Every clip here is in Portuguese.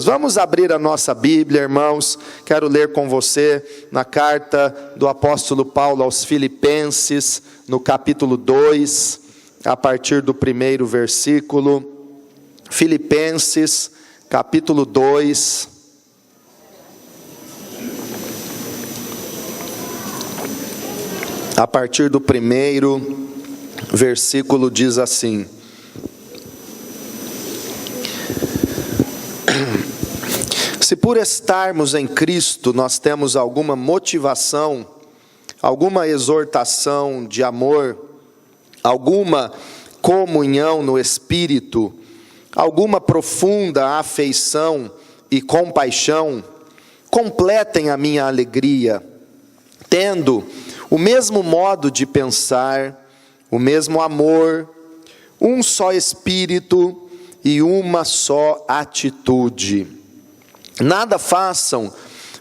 Deus. Vamos abrir a nossa Bíblia, irmãos. Quero ler com você na carta do apóstolo Paulo aos Filipenses, no capítulo 2, a partir do primeiro versículo. Filipenses, capítulo 2. A partir do primeiro versículo diz assim: se por estarmos em Cristo nós temos alguma motivação, alguma exortação de amor, alguma comunhão no Espírito, alguma profunda afeição e compaixão, completem a minha alegria, tendo o mesmo modo de pensar, o mesmo amor, um só Espírito e uma só atitude. Nada façam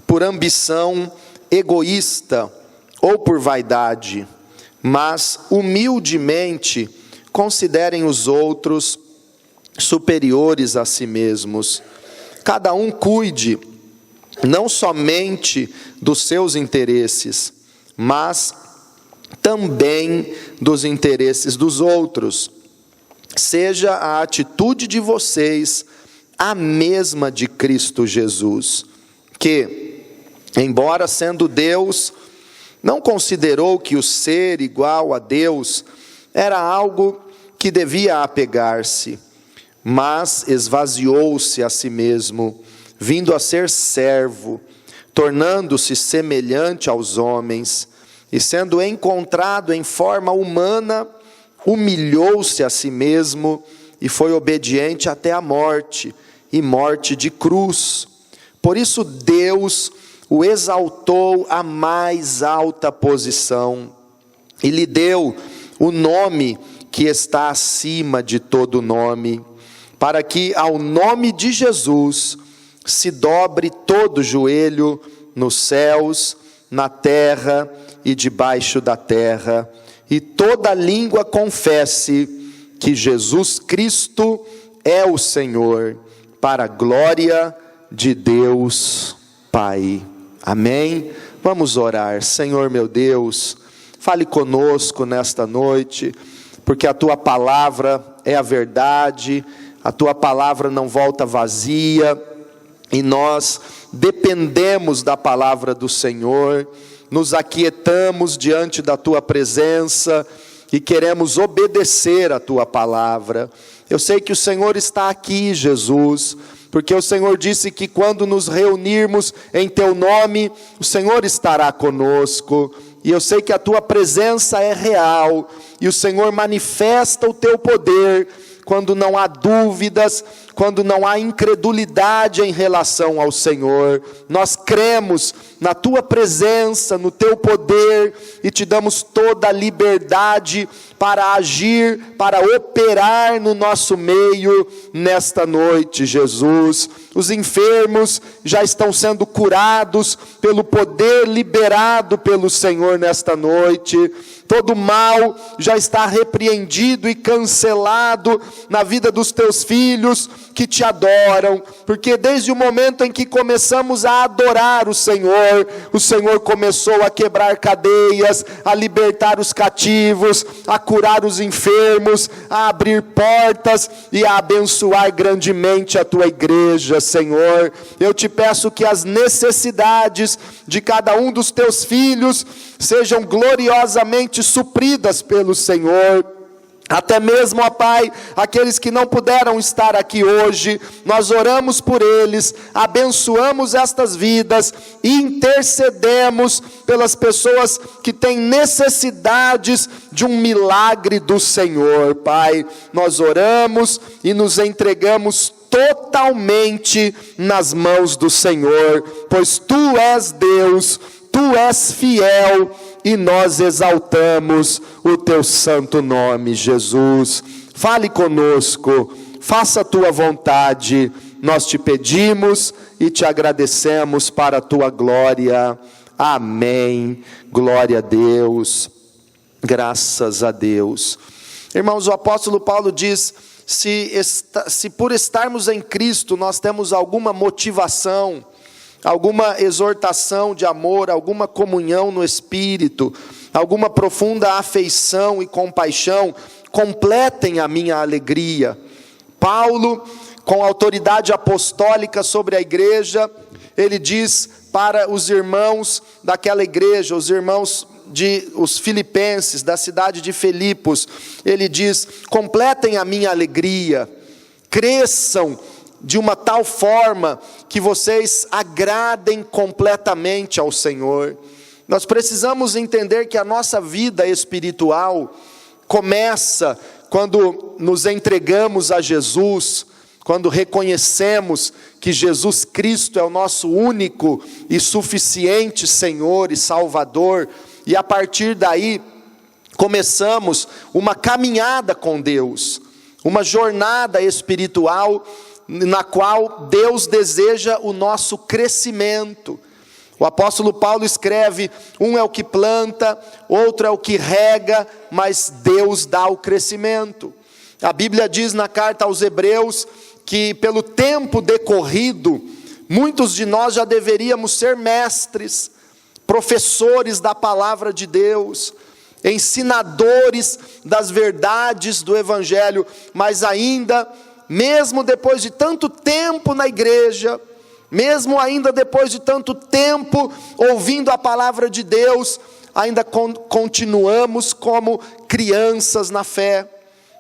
por ambição egoísta ou por vaidade, mas humildemente considerem os outros superiores a si mesmos. Cada um cuide não somente dos seus interesses, mas também dos interesses dos outros. Seja a atitude de vocês a mesma de Cristo Jesus, que, embora sendo Deus, não considerou que o ser igual a Deus era algo que devia apegar-se, mas esvaziou-se a si mesmo, vindo a ser servo, tornando-se semelhante aos homens, e sendo encontrado em forma humana, humilhou-se a si mesmo e foi obediente até a morte, e morte de cruz. Por isso Deus o exaltou à mais alta posição, e lhe deu o nome que está acima de todo nome, para que ao nome de Jesus se dobre todo joelho nos céus, na terra e debaixo da terra, e toda língua confesse que Jesus Cristo é o Senhor, para a glória de Deus Pai. Amém? Vamos orar. Senhor meu Deus, fale conosco nesta noite, porque a Tua palavra é a verdade, a Tua palavra não volta vazia, e nós dependemos da palavra do Senhor, nos aquietamos diante da Tua presença e queremos obedecer a Tua palavra. Eu sei que o Senhor está aqui, Jesus, porque o Senhor disse que quando nos reunirmos em Teu nome, o Senhor estará conosco. E eu sei que a Tua presença é real, e o Senhor manifesta o Teu poder quando não há dúvidas, quando não há incredulidade em relação ao Senhor. Nós cremos na Tua presença, no Teu poder, e Te damos toda a liberdade para agir, para operar no nosso meio nesta noite, Jesus. Os enfermos já estão sendo curados pelo poder liberado pelo Senhor nesta noite. Todo mal já está repreendido e cancelado na vida dos Teus filhos que Te adoram, porque desde o momento em que começamos a adorar o Senhor começou a quebrar cadeias, a libertar os cativos, a curar os enfermos, a abrir portas e a abençoar grandemente a Tua igreja, Senhor. Eu Te peço que as necessidades de cada um dos Teus filhos sejam gloriosamente supridas pelo Senhor. Até mesmo, ó Pai, aqueles que não puderam estar aqui hoje, nós oramos por eles, abençoamos estas vidas e intercedemos pelas pessoas que têm necessidades de um milagre do Senhor, Pai. Nós oramos e nos entregamos totalmente nas mãos do Senhor, pois Tu és Deus, Tu és fiel, e nós exaltamos o Teu santo nome, Jesus. Fale conosco, faça a Tua vontade, nós Te pedimos e Te agradecemos para a Tua glória. Amém. Glória a Deus, graças a Deus. Irmãos, o apóstolo Paulo diz: se por estarmos em Cristo nós temos alguma motivação, alguma exortação de amor, alguma comunhão no Espírito, alguma profunda afeição e compaixão, completem a minha alegria. Paulo, com autoridade apostólica sobre a igreja, ele diz para os irmãos daquela igreja, os irmãos os filipenses, da cidade de Filipos, ele diz: completem a minha alegria, cresçam de uma tal forma que vocês agradem completamente ao Senhor. Nós precisamos entender que a nossa vida espiritual começa quando nos entregamos a Jesus, quando reconhecemos que Jesus Cristo é o nosso único e suficiente Senhor e Salvador, e a partir daí começamos uma caminhada com Deus, uma jornada espiritual na qual Deus deseja o nosso crescimento. O apóstolo Paulo escreve: um é o que planta, outro é o que rega, mas Deus dá o crescimento. A Bíblia diz na carta aos Hebreus que pelo tempo decorrido, muitos de nós já deveríamos ser mestres, professores da palavra de Deus, ensinadores das verdades do Evangelho, mas ainda, mesmo depois de tanto tempo na igreja, mesmo ainda depois de tanto tempo ouvindo a palavra de Deus, ainda continuamos como crianças na fé,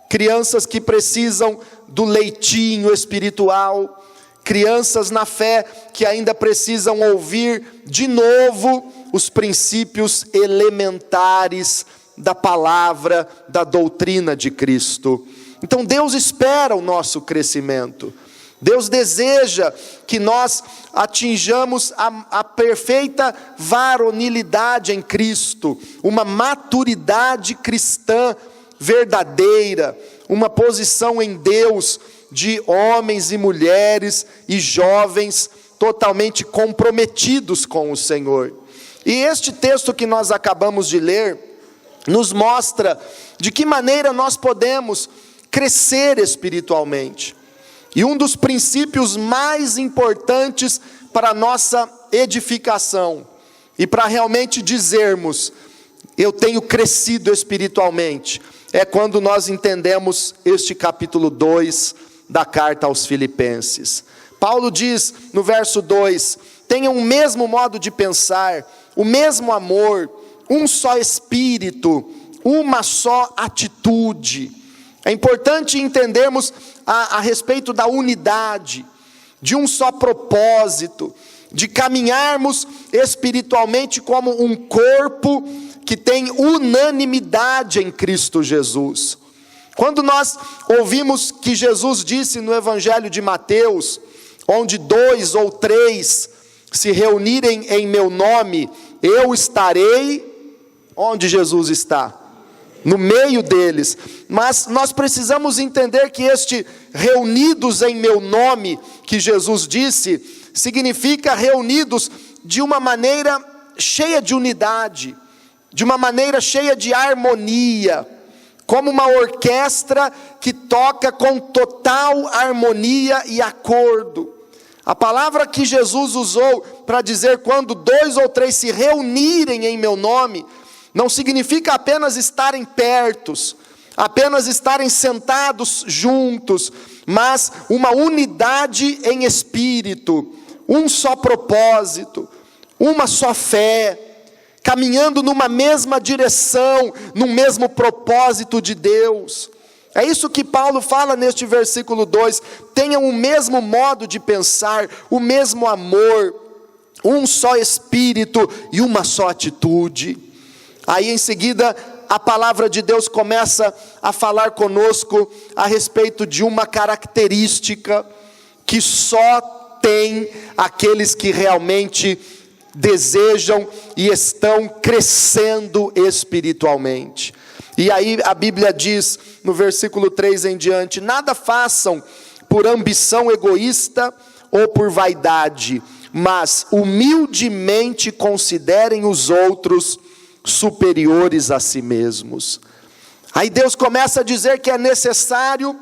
crianças que precisam do leitinho espiritual, crianças na fé que ainda precisam ouvir de novo os princípios elementares da palavra, da doutrina de Cristo. Então Deus espera o nosso crescimento. Deus deseja que nós atinjamos a perfeita varonilidade em Cristo, uma maturidade cristã verdadeira, uma posição em Deus de homens e mulheres e jovens totalmente comprometidos com o Senhor. E este texto que nós acabamos de ler nos mostra de que maneira nós podemos crescer espiritualmente. E um dos princípios mais importantes para a nossa edificação, e para realmente dizermos: eu tenho crescido espiritualmente, é quando nós entendemos este capítulo 2 da carta aos Filipenses. Paulo diz no verso 2: tenham o mesmo modo de pensar, o mesmo amor, um só espírito, uma só atitude. É importante entendermos a respeito da unidade, de um só propósito, de caminharmos espiritualmente como um corpo que tem unanimidade em Cristo Jesus. Quando nós ouvimos que Jesus disse no Evangelho de Mateus, onde 2 ou 3 se reunirem em meu nome, eu estarei. Onde Jesus está? No meio deles. Mas nós precisamos entender que este reunidos em meu nome, que Jesus disse, significa reunidos de uma maneira cheia de unidade, de uma maneira cheia de harmonia, como uma orquestra que toca com total harmonia e acordo. A palavra que Jesus usou para dizer quando 2 ou 3 se reunirem em meu nome, não significa apenas estarem pertos, apenas estarem sentados juntos, mas uma unidade em espírito, um só propósito, uma só fé, caminhando numa mesma direção, num mesmo propósito de Deus. É isso que Paulo fala neste versículo 2, tenham o mesmo modo de pensar, o mesmo amor, um só espírito e uma só atitude. Aí em seguida a palavra de Deus começa a falar conosco a respeito de uma característica que só tem aqueles que realmente desejam e estão crescendo espiritualmente. E aí a Bíblia diz no versículo 3 em diante: nada façam por ambição egoísta ou por vaidade, mas humildemente considerem os outros superiores a si mesmos. Aí Deus começa a dizer que é necessário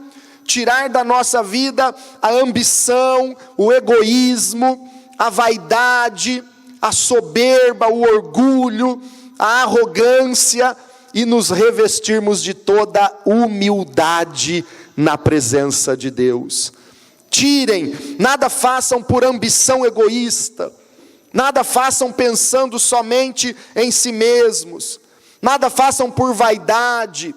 tirar da nossa vida a ambição, o egoísmo, a vaidade, a soberba, o orgulho, a arrogância, e nos revestirmos de toda humildade na presença de Deus. Tirem, nada façam por ambição egoísta, nada façam pensando somente em si mesmos, nada façam por vaidade,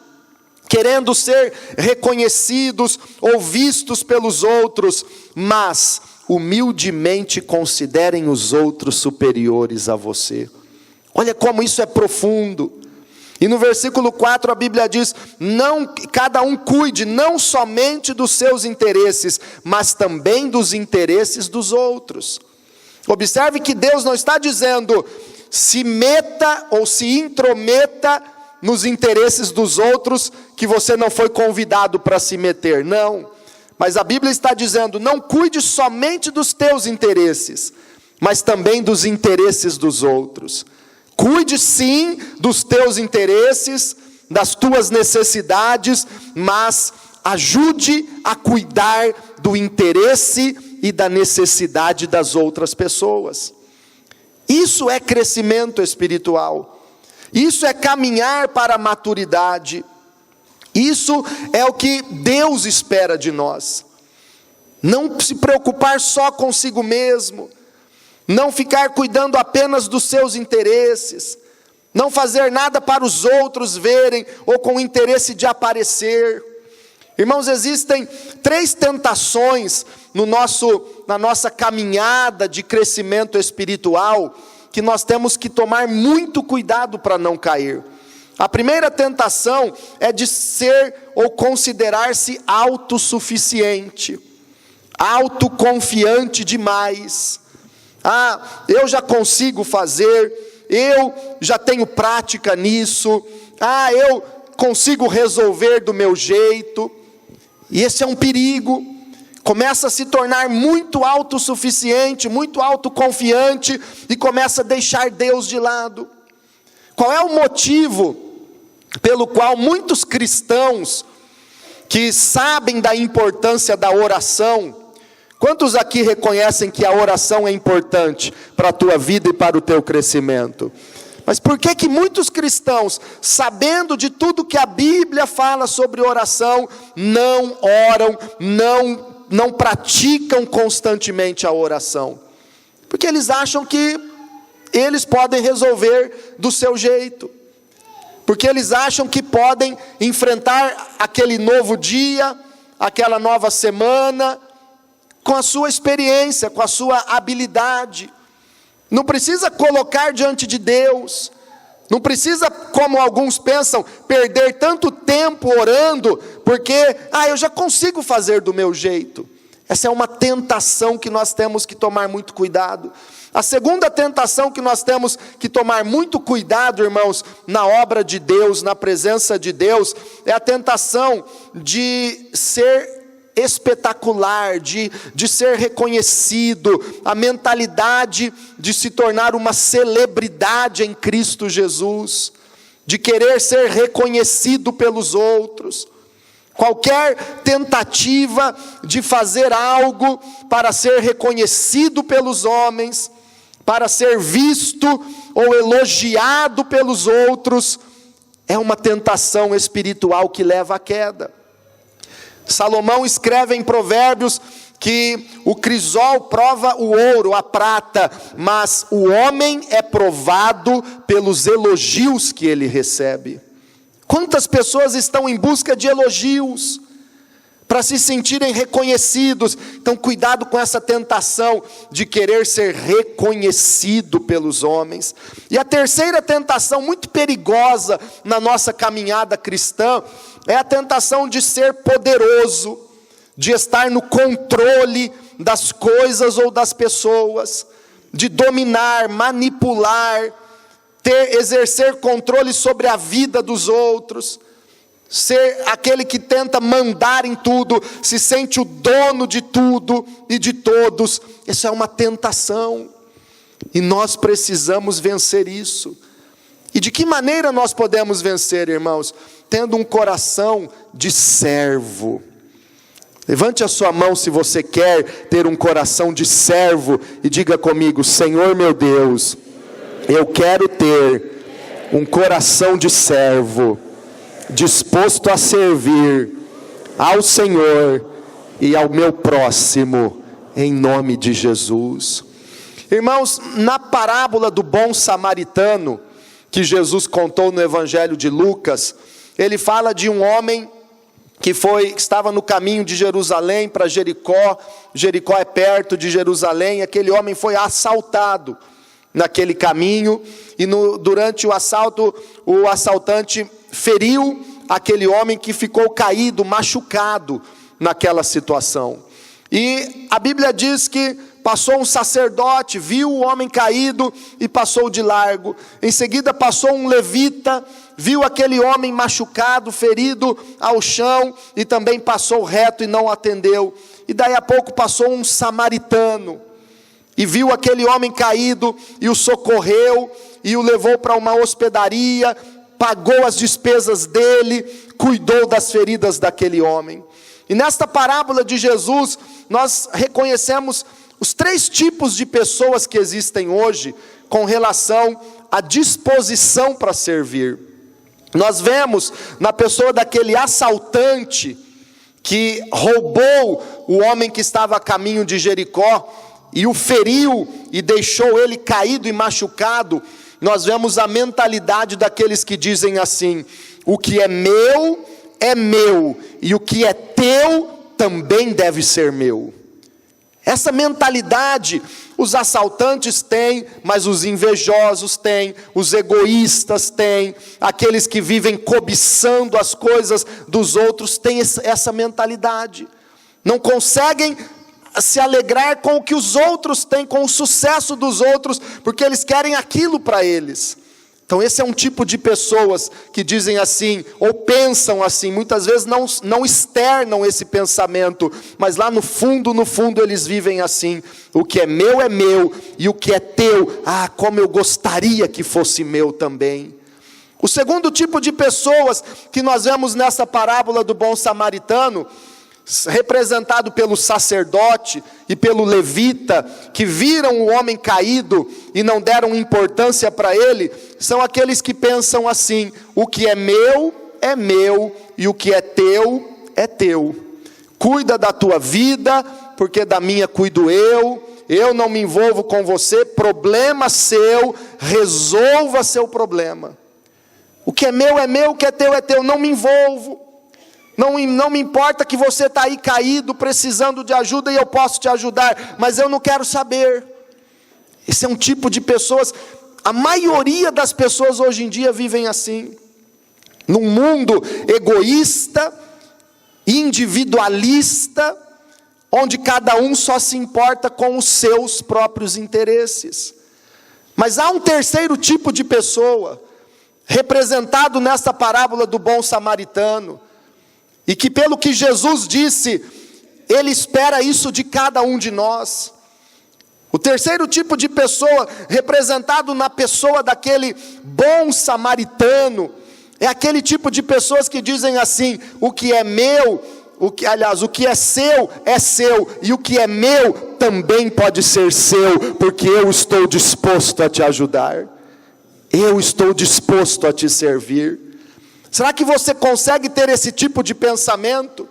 querendo ser reconhecidos ou vistos pelos outros, mas humildemente considerem os outros superiores a você. Olha como isso é profundo. E no versículo 4 a Bíblia diz: cada um cuide não somente dos seus interesses, mas também dos interesses dos outros. Observe que Deus não está dizendo: se meta ou se intrometa nos interesses dos outros, que você não foi convidado para se meter. Não, mas a Bíblia está dizendo: não cuide somente dos teus interesses, mas também dos interesses dos outros. Cuide sim dos teus interesses, das tuas necessidades, mas ajude a cuidar do interesse e da necessidade das outras pessoas. Isso é crescimento espiritual. Isso é caminhar para a maturidade. Isso é o que Deus espera de nós. Não se preocupar só consigo mesmo. Não ficar cuidando apenas dos seus interesses. Não fazer nada para os outros verem ou com interesse de aparecer. Irmãos, existem 3 tentações na nossa caminhada de crescimento espiritual que nós temos que tomar muito cuidado para não cair. A primeira tentação é de ser ou considerar-se autossuficiente, autoconfiante demais. Eu já consigo fazer, eu já tenho prática nisso, eu consigo resolver do meu jeito. E esse é um perigo. Começa a se tornar muito autossuficiente, muito autoconfiante, e começa a deixar Deus de lado. Qual é o motivo pelo qual muitos cristãos que sabem da importância da oração, quantos aqui reconhecem que a oração é importante para a tua vida e para o teu crescimento? Mas por que muitos cristãos, sabendo de tudo que a Bíblia fala sobre oração, não oram, não praticam constantemente a oração? Porque eles acham que eles podem resolver do seu jeito. Porque eles acham que podem enfrentar aquele novo dia, aquela nova semana, com a sua experiência, com a sua habilidade. Não precisa colocar diante de Deus. Não precisa, como alguns pensam, perder tanto tempo orando, porque, eu já consigo fazer do meu jeito. Essa é uma tentação que nós temos que tomar muito cuidado. A segunda tentação que nós temos que tomar muito cuidado, irmãos, na obra de Deus, na presença de Deus, é a tentação de ser espetacular, de ser reconhecido, a mentalidade de se tornar uma celebridade em Cristo Jesus, de querer ser reconhecido pelos outros. Qualquer tentativa de fazer algo para ser reconhecido pelos homens, para ser visto ou elogiado pelos outros, é uma tentação espiritual que leva à queda. Salomão escreve em Provérbios que o crisol prova o ouro, a prata, mas o homem é provado pelos elogios que ele recebe. Quantas pessoas estão em busca de elogios, para se sentirem reconhecidos? Então cuidado com essa tentação de querer ser reconhecido pelos homens. E a terceira tentação muito perigosa na nossa caminhada cristã, é a tentação de ser poderoso, de estar no controle das coisas ou das pessoas, de dominar, manipular, exercer controle sobre a vida dos outros, ser aquele que tenta mandar em tudo, se sente o dono de tudo e de todos. Isso é uma tentação, e nós precisamos vencer isso. E de que maneira nós podemos vencer, irmãos? Tendo um coração de servo, Levante a sua mão se você quer ter um coração de servo e diga comigo: Senhor meu Deus, eu quero ter um coração de servo, disposto a servir ao Senhor e ao meu próximo, em nome de Jesus. Irmãos, na parábola do bom samaritano, que Jesus contou no Evangelho de Lucas, ele fala de um homem que estava no caminho de Jerusalém para Jericó. Jericó é perto de Jerusalém. Aquele homem foi assaltado naquele caminho, e durante o assalto, o assaltante feriu aquele homem, que ficou caído, machucado naquela situação. E a Bíblia diz que passou um sacerdote, viu o homem caído e passou de largo. Em seguida passou um levita, viu aquele homem machucado, ferido ao chão, e também passou reto e não atendeu. E daí a pouco passou um samaritano, e viu aquele homem caído, e o socorreu, e o levou para uma hospedaria, pagou as despesas dele, cuidou das feridas daquele homem. E nesta parábola de Jesus, nós reconhecemos os 3 tipos de pessoas que existem hoje, com relação à disposição para servir. Nós vemos na pessoa daquele assaltante, que roubou o homem que estava a caminho de Jericó, e o feriu, e deixou ele caído e machucado. Nós vemos a mentalidade daqueles que dizem assim: o que é meu, e o que é teu, também deve ser meu. Essa mentalidade os assaltantes têm, mas os invejosos têm, os egoístas têm, aqueles que vivem cobiçando as coisas dos outros têm essa mentalidade. Não conseguem se alegrar com o que os outros têm, com o sucesso dos outros, porque eles querem aquilo para eles. Então esse é um tipo de pessoas que dizem assim, ou pensam assim. Muitas vezes não externam esse pensamento, mas lá no fundo eles vivem assim: o que é meu, e o que é teu, como eu gostaria que fosse meu também. O segundo tipo de pessoas que nós vemos nessa parábola do bom samaritano, representado pelo sacerdote e pelo levita, que viram o homem caído e não deram importância para ele, são aqueles que pensam assim: o que é meu, e o que é teu. Cuida da tua vida, porque da minha cuido eu não me envolvo com você, problema seu, resolva seu problema. O que é meu, o que é teu, não me envolvo. Não me importa que você está aí caído, precisando de ajuda, e eu posso te ajudar, mas eu não quero saber. Esse é um tipo de pessoas. A maioria das pessoas hoje em dia vivem assim, num mundo egoísta, individualista, onde cada um só se importa com os seus próprios interesses. Mas há um terceiro tipo de pessoa, representado nesta parábola do bom samaritano, e que, pelo que Jesus disse, Ele espera isso de cada um de nós. O terceiro tipo de pessoa, representado na pessoa daquele bom samaritano, é aquele tipo de pessoas que dizem assim: o que é meu, o que é seu, e o que é meu também pode ser seu, porque eu estou disposto a te ajudar, eu estou disposto a te servir. Será que você consegue ter esse tipo de pensamento?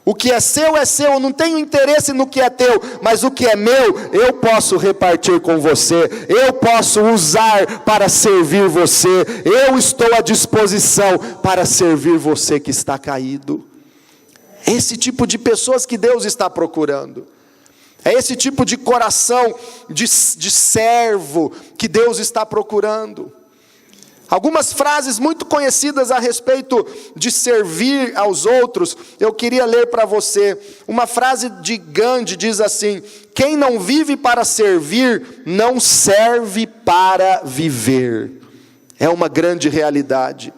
O que é seu, eu não tenho interesse no que é teu, mas o que é meu, eu posso repartir com você, eu posso usar para servir você, eu estou à disposição para servir você que está caído. Esse tipo de pessoas que Deus está procurando. É esse tipo de coração de servo que Deus está procurando. Algumas frases muito conhecidas a respeito de servir aos outros, eu queria ler para você. Uma frase de Gandhi diz assim: quem não vive para servir, não serve para viver. É uma grande realidade.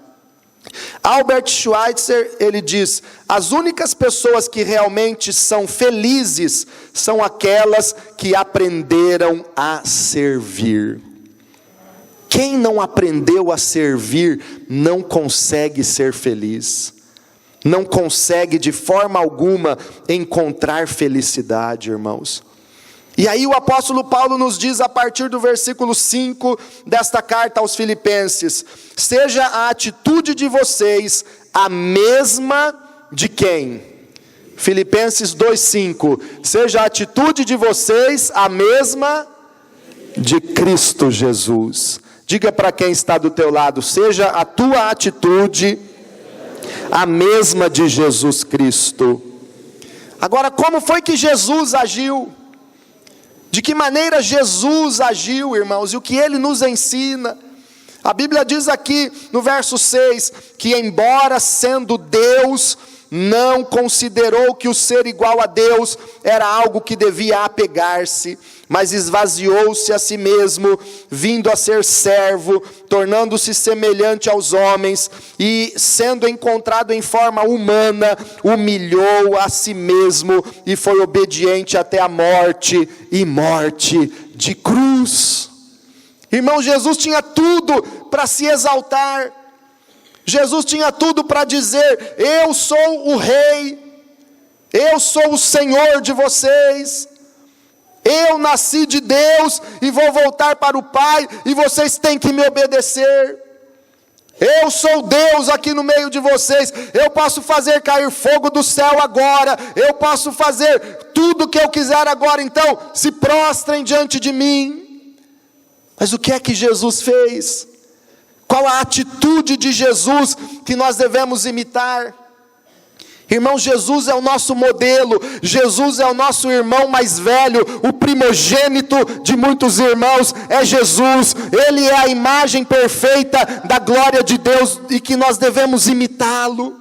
Albert Schweitzer, ele diz: as únicas pessoas que realmente são felizes, são aquelas que aprenderam a servir. Quem não aprendeu a servir, não consegue ser feliz. não consegue de forma alguma encontrar felicidade, irmãos. E aí o apóstolo Paulo nos diz a partir do versículo 5 desta carta aos Filipenses: seja a atitude de vocês a mesma de quem? Filipenses 2:5, seja a atitude de vocês a mesma de Cristo Jesus. Diga para quem está do teu lado: seja a tua atitude a mesma de Jesus Cristo. Agora, como foi que Jesus agiu? De que maneira Jesus agiu, irmãos? E o que ele nos ensina? A Bíblia diz aqui no verso 6, que embora sendo Deus, não considerou que o ser igual a Deus era algo que devia apegar-se, mas esvaziou-se a si mesmo, vindo a ser servo, tornando-se semelhante aos homens, e sendo encontrado em forma humana, humilhou a si mesmo, e foi obediente até a morte, e morte de cruz. Irmão, Jesus tinha tudo para se exaltar, Jesus tinha tudo para dizer: eu sou o rei, eu sou o Senhor de vocês, eu nasci de Deus e vou voltar para o Pai, e vocês têm que me obedecer. Eu sou Deus aqui no meio de vocês, eu posso fazer cair fogo do céu agora, eu posso fazer tudo o que eu quiser agora, então se prostrem diante de mim. Mas o que é que Jesus fez? Qual a atitude de Jesus que nós devemos imitar? Irmão, Jesus é o nosso modelo, Jesus é o nosso irmão mais velho, o primogênito de muitos irmãos é Jesus. Ele é a imagem perfeita da glória de Deus e que nós devemos imitá-lo.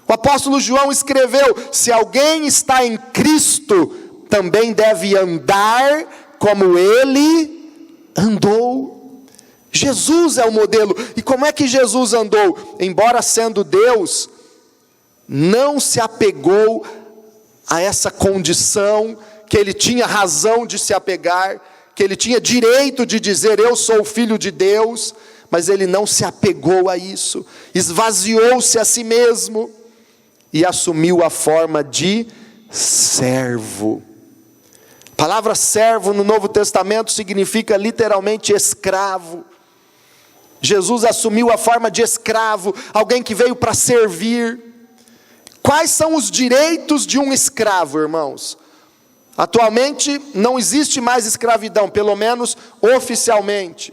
O apóstolo João escreveu: se alguém está em Cristo, também deve andar como ele andou. Jesus é o modelo. E como é que Jesus andou? Embora sendo Deus, não se apegou a essa condição que ele tinha razão de se apegar, que ele tinha direito de dizer: eu sou o filho de Deus, mas ele não se apegou a isso, esvaziou-se a si mesmo e assumiu a forma de servo. A palavra servo no Novo Testamento significa literalmente escravo. Jesus assumiu a forma de escravo, alguém que veio para servir. Quais são os direitos de um escravo, irmãos? Atualmente não existe mais escravidão, pelo menos oficialmente.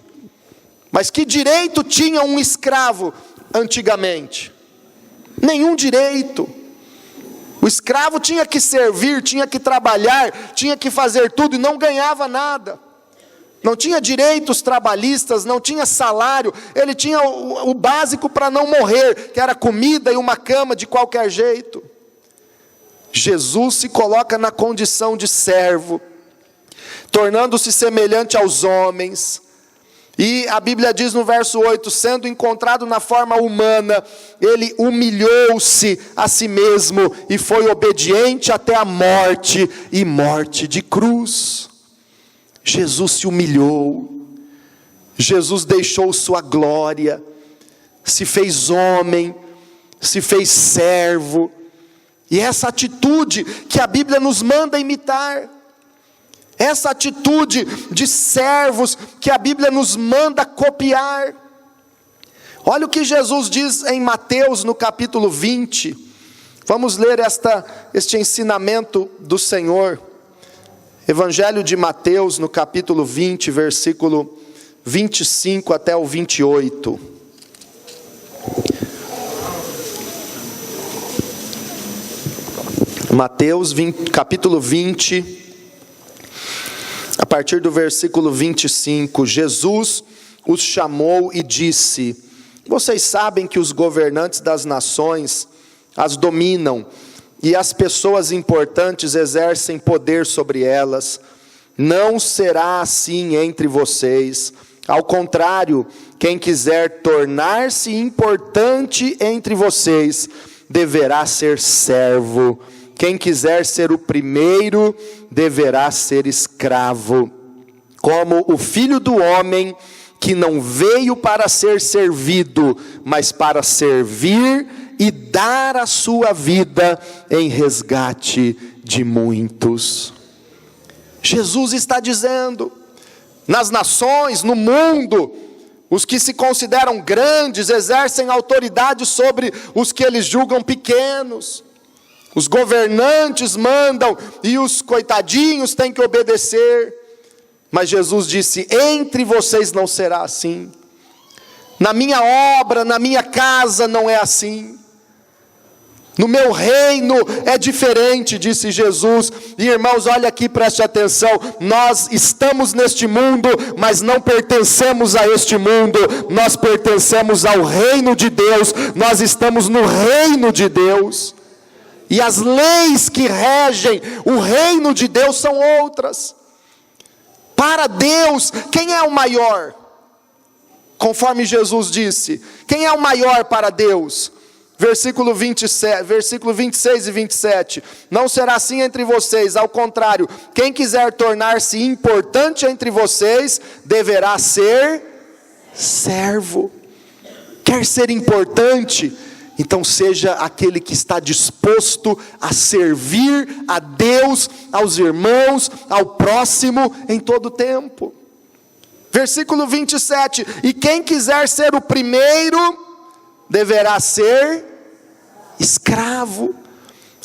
Mas que direito tinha um escravo antigamente? Nenhum direito. O escravo tinha que servir, tinha que trabalhar, tinha que fazer tudo e não ganhava nada. Não tinha direitos trabalhistas, não tinha salário, ele tinha o básico para não morrer, que era comida e uma cama de qualquer jeito. Jesus se coloca na condição de servo, tornando-se semelhante aos homens. E a Bíblia diz no verso 8, sendo encontrado na forma humana, ele humilhou-se a si mesmo e foi obediente até a morte, e morte de cruz. Jesus se humilhou, Jesus deixou sua glória, se fez homem, se fez servo, e essa atitude que a Bíblia nos manda imitar, essa atitude de servos que a Bíblia nos manda copiar. Olha o que Jesus diz em Mateus no capítulo 20, vamos ler este ensinamento do Senhor. Evangelho de Mateus, no capítulo 20, versículo 25 até o 28. Mateus, capítulo 20, a partir do versículo 25. Jesus os chamou e disse: vocês sabem que os governantes das nações as dominam, e as pessoas importantes exercem poder sobre elas. Não será assim entre vocês. Ao contrário, quem quiser tornar-se importante entre vocês, deverá ser servo. Quem quiser ser o primeiro, deverá ser escravo. Como o Filho do Homem, que não veio para ser servido, mas para servir e dar a sua vida em resgate de muitos. Jesus está dizendo, nas nações, no mundo, os que se consideram grandes exercem autoridade sobre os que eles julgam pequenos. Os governantes mandam e os coitadinhos têm que obedecer. Mas Jesus disse, entre vocês não será assim. Na minha obra, na minha casa não é assim. No meu reino é diferente, disse Jesus. E irmãos, olha aqui, preste atenção. Nós estamos neste mundo, mas não pertencemos a este mundo. Nós pertencemos ao reino de Deus. Nós estamos no reino de Deus. E as leis que regem o reino de Deus são outras. Para Deus, quem é o maior? Conforme Jesus disse, quem é o maior para Deus? Versículo 26 e 27. Não será assim entre vocês, ao contrário, quem quiser tornar-se importante entre vocês, deverá ser servo. Quer ser importante? Então seja aquele que está disposto a servir a Deus, aos irmãos, ao próximo em todo o tempo. Versículo 27, e quem quiser ser o primeiro, deverá ser escravo.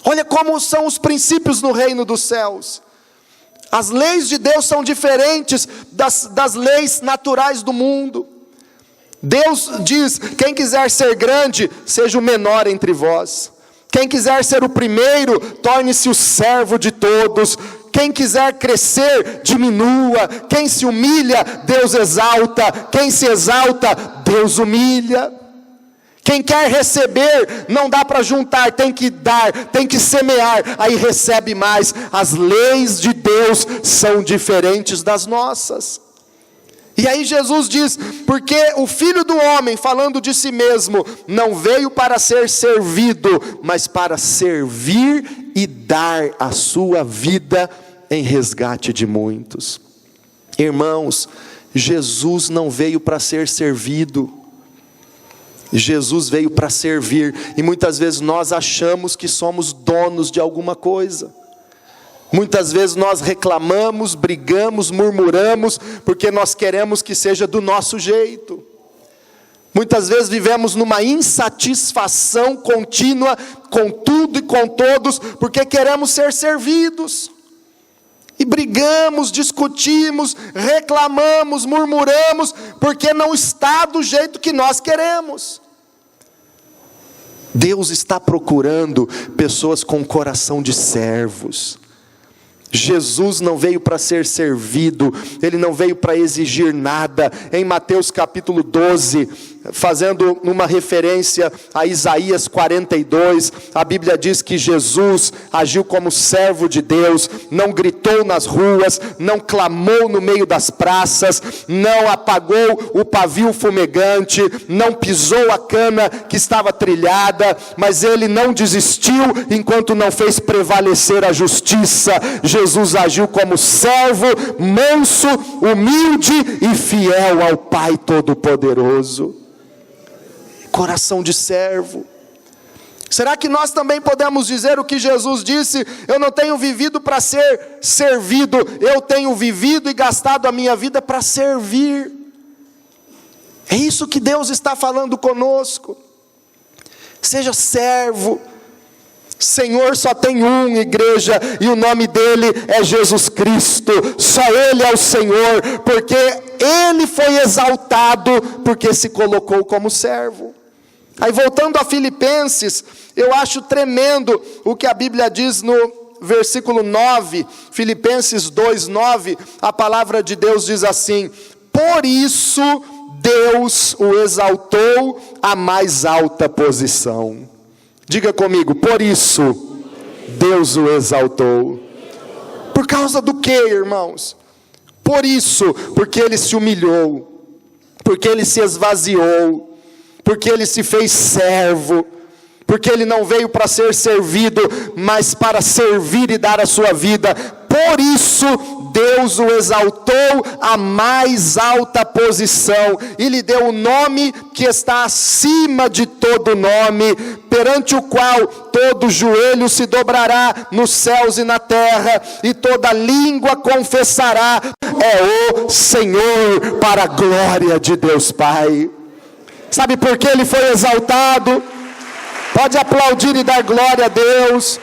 Olha como são os princípios no reino dos céus. As leis de Deus são diferentes das leis naturais do mundo. Deus diz, quem quiser ser grande, seja o menor entre vós. Quem quiser ser o primeiro, torne-se o servo de todos. Quem quiser crescer, diminua. Quem se humilha, Deus exalta. Quem se exalta, Deus humilha. Quem quer receber, não dá para juntar, tem que dar, tem que semear, aí recebe mais. As leis de Deus são diferentes das nossas. E aí Jesus diz, porque o Filho do Homem, falando de si mesmo, não veio para ser servido, mas para servir e dar a sua vida em resgate de muitos. Irmãos, Jesus não veio para ser servido, Jesus veio para servir. E muitas vezes nós achamos que somos donos de alguma coisa. Muitas vezes nós reclamamos, brigamos, murmuramos, porque nós queremos que seja do nosso jeito. Muitas vezes vivemos numa insatisfação contínua com tudo e com todos, porque queremos ser servidos. E brigamos, discutimos, reclamamos, murmuramos, porque não está do jeito que nós queremos. Deus está procurando pessoas com coração de servos. Jesus não veio para ser servido, Ele não veio para exigir nada. Em Mateus capítulo 12, fazendo uma referência a Isaías 42, a Bíblia diz que Jesus agiu como servo de Deus, não gritou nas ruas, não clamou no meio das praças, não apagou o pavio fumegante, não pisou a cana que estava trilhada, mas Ele não desistiu enquanto não fez prevalecer a justiça. Jesus agiu como servo, manso, humilde e fiel ao Pai Todo-Poderoso. Coração de servo. Será que nós também podemos dizer o que Jesus disse? Eu não tenho vivido para ser servido, eu tenho vivido e gastado a minha vida para servir. É isso que Deus está falando conosco. Seja servo. Senhor só tem um, igreja, e o nome dele é Jesus Cristo. Só Ele é o Senhor, porque Ele foi exaltado, porque se colocou como servo. Aí voltando a Filipenses, eu acho tremendo o que a Bíblia diz no versículo 9, Filipenses 2:9, a palavra de Deus diz assim: por isso Deus o exaltou à mais alta posição. Diga comigo, por isso Deus o exaltou. Por causa do que, irmãos? Por isso, porque Ele se humilhou, porque Ele se esvaziou, porque Ele se fez servo, porque Ele não veio para ser servido, mas para servir e dar a sua vida. Por isso Deus o exaltou à mais alta posição e lhe deu o nome que está acima de todo nome, perante o qual todo joelho se dobrará nos céus e na terra, e toda língua confessará: é o Senhor, para a glória de Deus Pai. Sabe por que ele foi exaltado? Pode aplaudir e dar glória a Deus.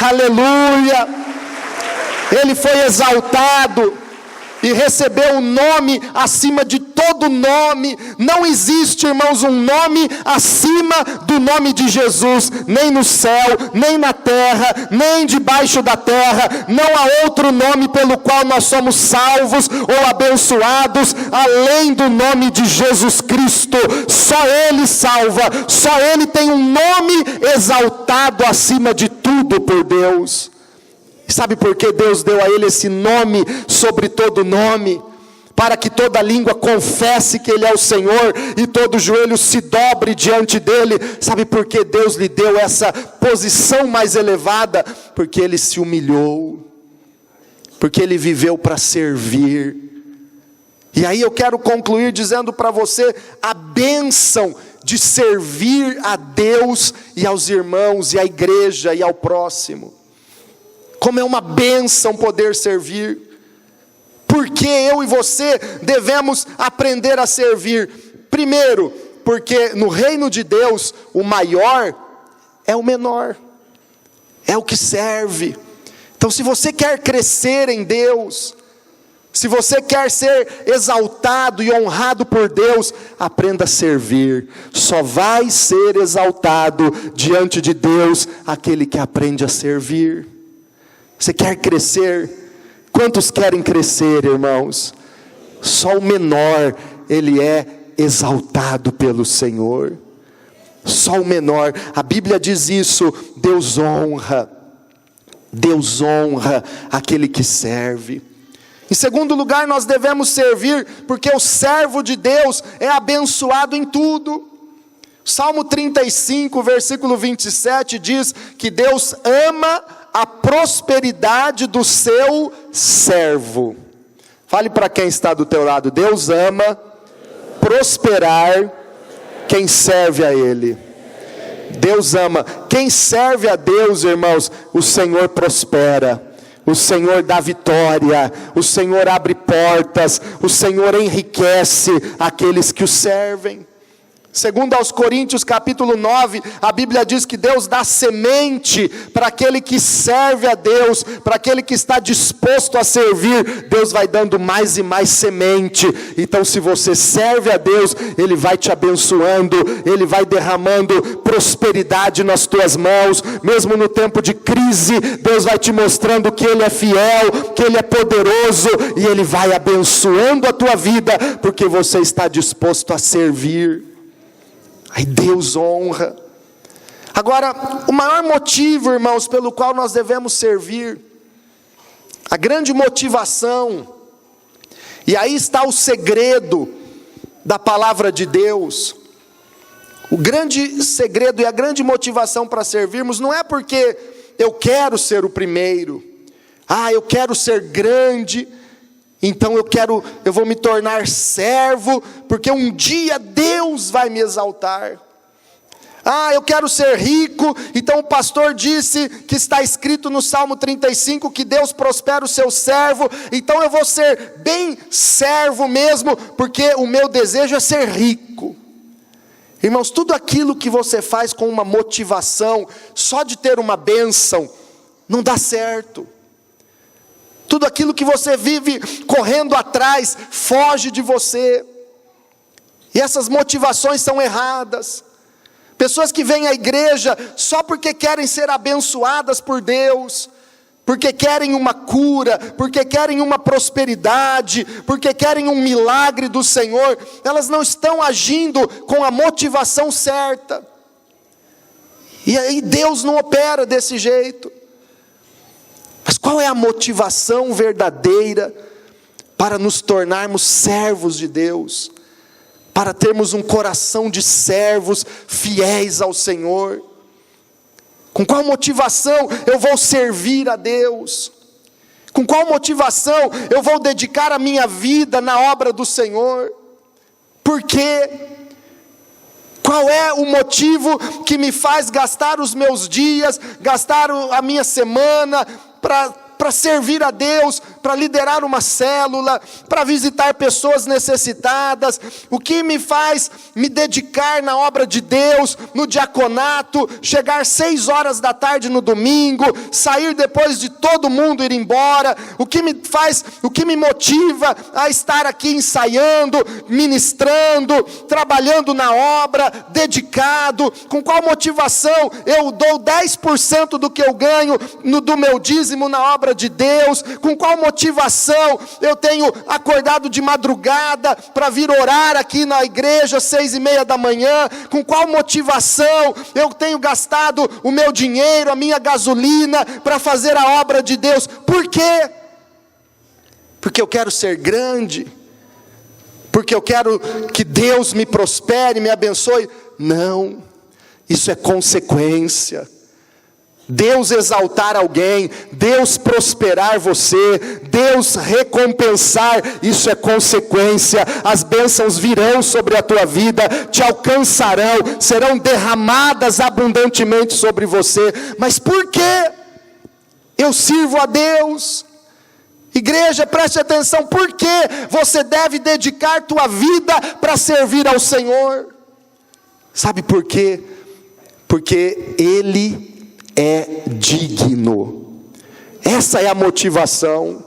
Aleluia. Ele foi exaltado e recebeu um nome acima de todo nome. Não existe, irmãos, um nome acima do nome de Jesus, nem no céu, nem na terra, nem debaixo da terra. Não há outro nome pelo qual nós somos salvos ou abençoados, além do nome de Jesus Cristo. Só Ele salva, só Ele tem um nome exaltado acima de tudo por Deus. Sabe por que Deus deu a ele esse nome sobre todo nome? Para que toda língua confesse que ele é o Senhor e todo joelho se dobre diante dele. Sabe por que Deus lhe deu essa posição mais elevada? Porque ele se humilhou, porque ele viveu para servir. E aí eu quero concluir dizendo para você a bênção de servir a Deus e aos irmãos e à igreja e ao próximo. Como é uma bênção poder servir. Porque eu e você devemos aprender a servir? Primeiro, porque no reino de Deus o maior é o menor, é o que serve. Então, se você quer crescer em Deus, se você quer ser exaltado e honrado por Deus, aprenda a servir. Só vai ser exaltado diante de Deus aquele que aprende a servir. Você quer crescer? Quantos querem crescer, irmãos? Só o menor, ele é exaltado pelo Senhor. Só o menor. A Bíblia diz isso. Deus honra aquele que serve. Em segundo lugar, nós devemos servir porque o servo de Deus é abençoado em tudo. Salmo 35, versículo 27 diz que Deus ama a prosperidade do seu servo. Fale para quem está do teu lado: Deus ama prosperar quem serve a Ele. Deus ama. Quem serve a Deus, irmãos, o Senhor prospera. O Senhor dá vitória. O Senhor abre portas. O Senhor enriquece aqueles que o servem. Segundo aos Coríntios capítulo 9, a Bíblia diz que Deus dá semente para aquele que serve a Deus, para aquele que está disposto a servir. Deus vai dando mais e mais semente. Então, se você serve a Deus, Ele vai te abençoando, Ele vai derramando prosperidade nas tuas mãos. Mesmo no tempo de crise, Deus vai te mostrando que Ele é fiel, que Ele é poderoso, e Ele vai abençoando a tua vida, porque você está disposto a servir. Aí Deus honra. Agora, o maior motivo, irmãos, pelo qual nós devemos servir, a grande motivação, e aí está o segredo da palavra de Deus. O grande segredo e a grande motivação para servirmos não é porque eu quero ser o primeiro, eu quero ser grande, então eu vou me tornar servo, porque um dia Deus vai me exaltar. Eu quero ser rico, então o pastor disse que está escrito no Salmo 35 que Deus prospera o seu servo, então eu vou ser bem servo mesmo, porque o meu desejo é ser rico. Irmãos, tudo aquilo que você faz com uma motivação, só de ter uma bênção, não dá certo. Tudo aquilo que você vive correndo atrás, foge de você. E essas motivações são erradas. Pessoas que vêm à igreja só porque querem ser abençoadas por Deus, porque querem uma cura, porque querem uma prosperidade, porque querem um milagre do Senhor, elas não estão agindo com a motivação certa. E aí Deus não opera desse jeito. Mas qual é a motivação verdadeira para nos tornarmos servos de Deus? Para termos um coração de servos fiéis ao Senhor? Com qual motivação eu vou servir a Deus? Com qual motivação eu vou dedicar a minha vida na obra do Senhor? Por quê? Qual é o motivo que me faz gastar os meus dias, gastar a minha semana para servir a Deus, para liderar uma célula, para visitar pessoas necessitadas? O que me faz me dedicar na obra de Deus, no diaconato, chegar 6 horas da tarde no domingo, sair depois de todo mundo ir embora? O que me motiva a estar aqui ensaiando, ministrando, trabalhando na obra, dedicado? Com qual motivação eu dou 10% do que eu ganho do meu dízimo na obra de Deus? Com qual motivação eu tenho acordado de madrugada para vir orar aqui na igreja 6:30 da manhã? Com qual motivação eu tenho gastado o meu dinheiro, a minha gasolina para fazer a obra de Deus? Por quê? Porque eu quero ser grande? Porque eu quero que Deus me prospere, me abençoe? Não, isso é consequência. Deus exaltar alguém, Deus prosperar você, Deus recompensar, isso é consequência. As bênçãos virão sobre a tua vida, te alcançarão, serão derramadas abundantemente sobre você. Mas por que eu sirvo a Deus? Igreja, preste atenção, por que você deve dedicar tua vida para servir ao Senhor? Sabe por quê? Porque Ele é digno. Essa é a motivação.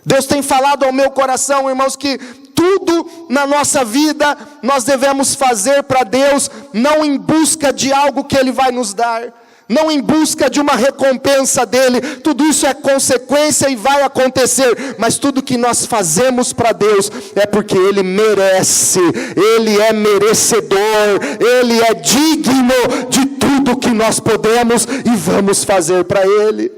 Deus tem falado ao meu coração, irmãos, que tudo na nossa vida nós devemos fazer para Deus, não em busca de algo que Ele vai nos dar, não em busca de uma recompensa dEle. Tudo isso é consequência e vai acontecer, mas tudo que nós fazemos para Deus é porque Ele merece, Ele é merecedor, Ele é digno de tudo que nós podemos e vamos fazer para Ele.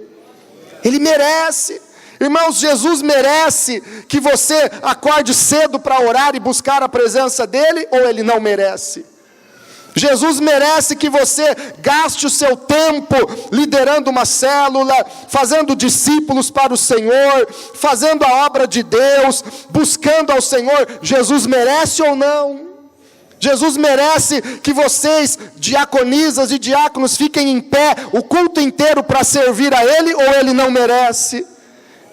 Ele merece. Irmãos, Jesus merece que você acorde cedo para orar e buscar a presença dEle, ou Ele não merece? Jesus merece que você gaste o seu tempo liderando uma célula, fazendo discípulos para o Senhor, fazendo a obra de Deus, buscando ao Senhor. Jesus merece ou não? Jesus merece que vocês, diaconisas e diáconos, fiquem em pé o culto inteiro para servir a Ele, ou Ele não merece?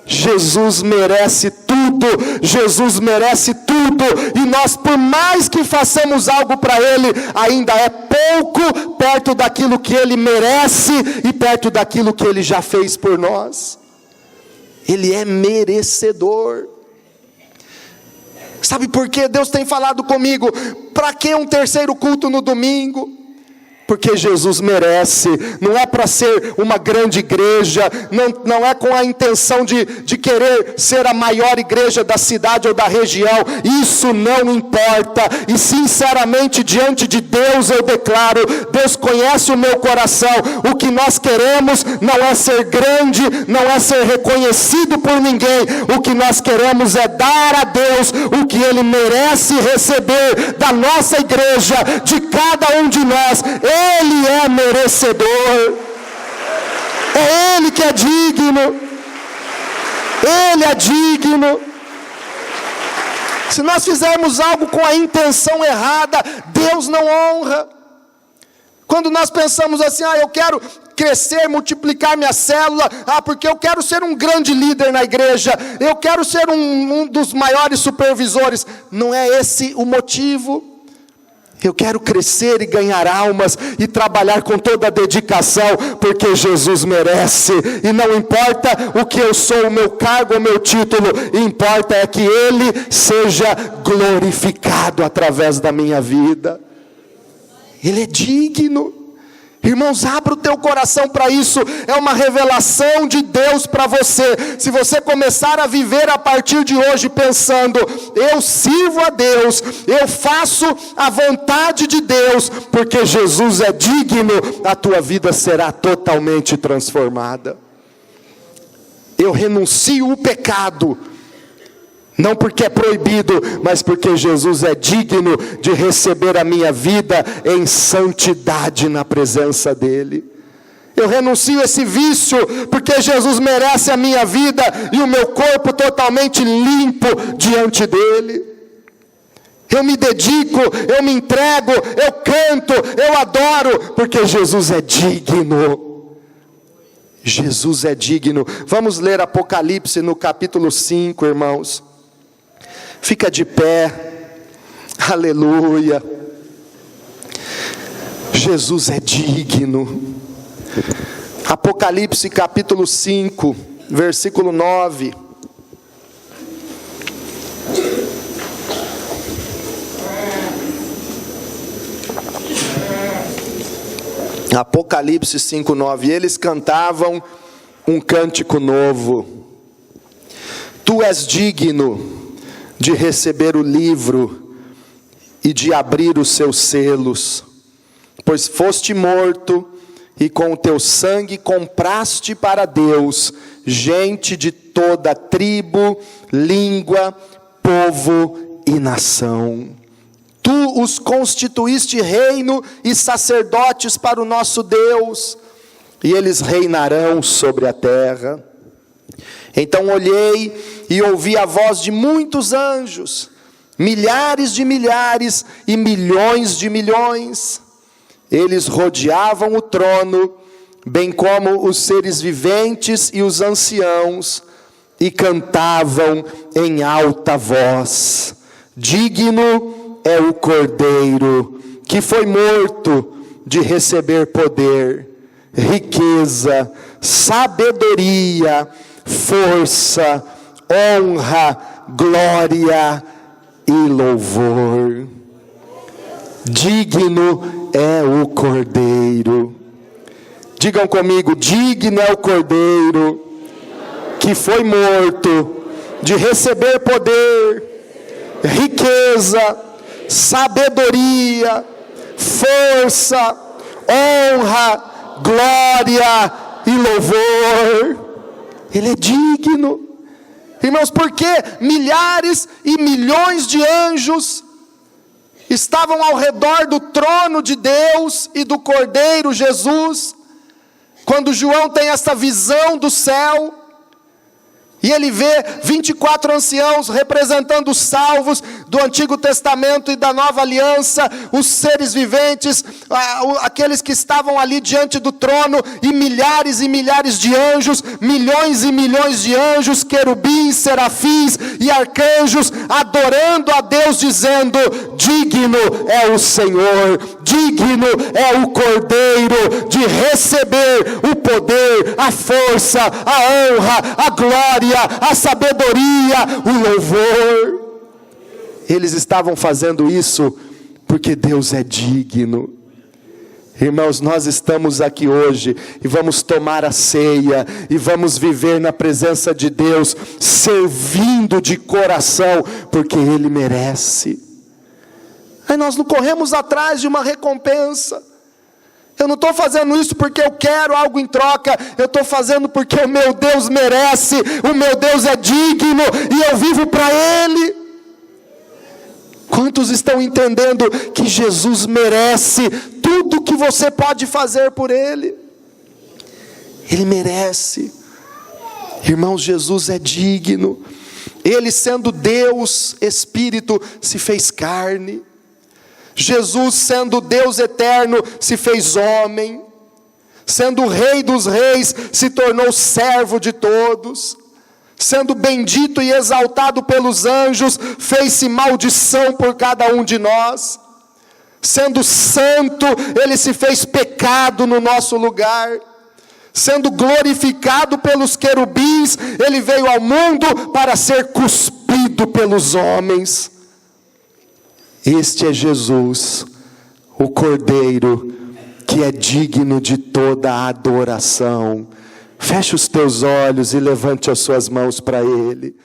Jesus merece tudo, Jesus merece tudo, e nós, por mais que façamos algo para Ele, ainda é pouco perto daquilo que Ele merece e perto daquilo que Ele já fez por nós. Ele é merecedor. Sabe por que Deus tem falado comigo? Para que um terceiro culto no domingo? Porque Jesus merece. Não é para ser uma grande igreja, não é com a intenção de querer ser a maior igreja da cidade ou da região. Isso não importa. E sinceramente, diante de Deus eu declaro, Deus conhece o meu coração. O que nós queremos não é ser grande, não é ser reconhecido por ninguém. O que nós queremos é dar a Deus o que Ele merece receber da nossa igreja, de cada um de nós. Ele é merecedor. É Ele que é digno. Ele é digno. Se nós fizermos algo com a intenção errada, Deus não honra. Quando nós pensamos assim, eu quero crescer, multiplicar minha célula, porque eu quero ser um grande líder na igreja, eu quero ser um dos maiores supervisores. Não é esse o motivo. Eu quero crescer e ganhar almas e trabalhar com toda a dedicação, porque Jesus merece. E não importa o que eu sou, o meu cargo, o meu título, importa é que Ele seja glorificado através da minha vida. Ele é digno. Irmãos, abra o teu coração para isso. É uma revelação de Deus para você. Se você começar a viver a partir de hoje pensando, eu sirvo a Deus, eu faço a vontade de Deus, porque Jesus é digno, a tua vida será totalmente transformada. Eu renuncio o pecado, não porque é proibido, mas porque Jesus é digno de receber a minha vida em santidade na presença dEle. Eu renuncio a esse vício, porque Jesus merece a minha vida e o meu corpo totalmente limpo diante dele. Eu me dedico, eu me entrego, eu canto, eu adoro, porque Jesus é digno. Jesus é digno. Vamos ler Apocalipse no capítulo 5, irmãos. Fica de pé. Aleluia. Jesus é digno. Apocalipse capítulo 5, versículo 9. Apocalipse 5, 9. Eles cantavam um cântico novo. Tu és digno de receber o livro e de abrir os seus selos, pois foste morto e com o teu sangue compraste para Deus gente de toda tribo, língua, povo e nação. Tu os constituíste reino e sacerdotes para o nosso Deus, e eles reinarão sobre a terra. Então olhei e ouvi a voz de muitos anjos, milhares de milhares e milhões de milhões. Eles rodeavam o trono, bem como os seres viventes e os anciãos, e cantavam em alta voz: digno é o Cordeiro que foi morto de receber poder, riqueza, sabedoria, força, honra, glória e louvor. Digno é o Cordeiro. Digam comigo: digno é o Cordeiro que foi morto de receber poder, riqueza, sabedoria, força, honra, glória e louvor. Ele é digno. Irmãos, porque milhares e milhões de anjos estavam ao redor do trono de Deus e do Cordeiro Jesus, quando João tem essa visão do céu, e ele vê 24 anciãos representando os salvos do Antigo Testamento e da Nova Aliança, os seres viventes, aqueles que estavam ali diante do trono, e milhares de anjos, milhões e milhões de anjos, querubins, serafins e arcanjos, adorando a Deus, dizendo: digno é o Senhor, digno é o Cordeiro de receber o poder, a força, a honra, a glória, a sabedoria, o louvor. Eles estavam fazendo isso porque Deus é digno. Irmãos, nós estamos aqui hoje e vamos tomar a ceia e vamos viver na presença de Deus, servindo de coração, porque Ele merece. Aí nós não corremos atrás de uma recompensa. Eu não estou fazendo isso porque eu quero algo em troca. Eu estou fazendo porque o meu Deus merece. O meu Deus é digno e eu vivo para Ele. Quantos estão entendendo que Jesus merece tudo que você pode fazer por Ele? Ele merece. Irmãos, Jesus é digno. Ele, sendo Deus, Espírito, se fez carne. Jesus, sendo Deus eterno, se fez homem. Sendo o Rei dos reis, se tornou servo de todos. Sendo bendito e exaltado pelos anjos, fez-se maldição por cada um de nós. Sendo santo, Ele se fez pecado no nosso lugar. Sendo glorificado pelos querubins, Ele veio ao mundo para ser cuspido pelos homens. Este é Jesus, o Cordeiro, que é digno de toda a adoração. Feche os teus olhos e levante as suas mãos para Ele.